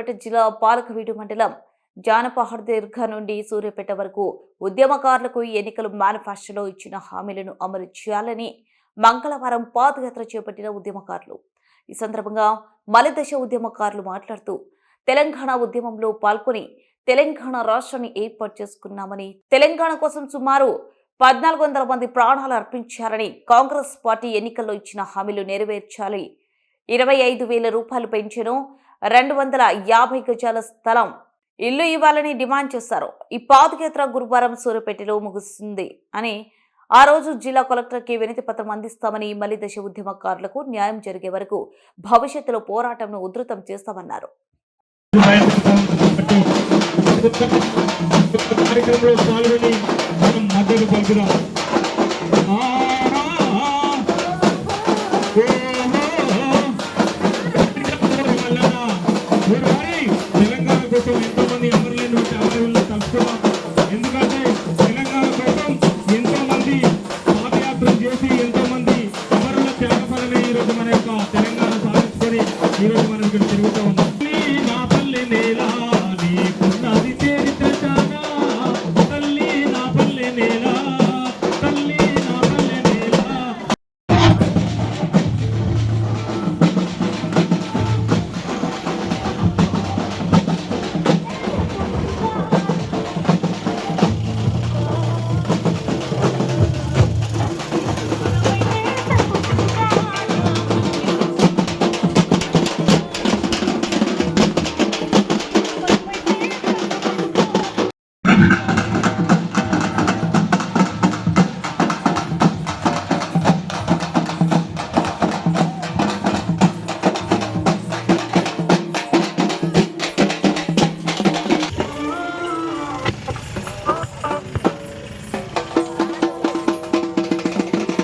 సూర్యాపేట జిల్లా పాలకవీడు మండలం జానపహాడ్ దీర్ఘ నుండి సూర్యాపేట వరకు ఉద్యమకారులకు ఎన్నికల మేనిఫెస్టోలో ఇచ్చిన హామీలను అమలు చేయాలని మంగళవారం పాదయాత్ర చేపట్టిన ఉద్యమకారులు. ఈ సందర్భంగా మలిదశ ఉద్యమకారులు మాట్లాడుతూ తెలంగాణ ఉద్యమంలో పాల్గొని తెలంగాణ రాష్ట్రాన్ని ఏర్పాటు చేసుకున్నామని, తెలంగాణ కోసం సుమారు 1400 మంది ప్రాణాలు అర్పించారని, కాంగ్రెస్ పార్టీ ఎన్నికల్లో ఇచ్చిన హామీలు నెరవేర్చాలి, 25,000 రూపాయలు పెంచెను, 250 గజాల స్థలం ఇల్లు ఇవ్వాలని డిమాండ్ చేశారు. ఈ పాదయాత్ర గురువారం సూర్యాపేటలో ముగుస్తుంది అని, ఆ రోజు జిల్లా కలెక్టర్కి వినతి పత్రం అందిస్తామని, మలిదశ ఉద్యమకారులకు న్యాయం జరిగే వరకు భవిష్యత్తులో పోరాటంను ఉధృతం చేస్తామన్నారు. కార్యక్రమంలో పాల్గొని మనం మద్దతు పలుకుదాం.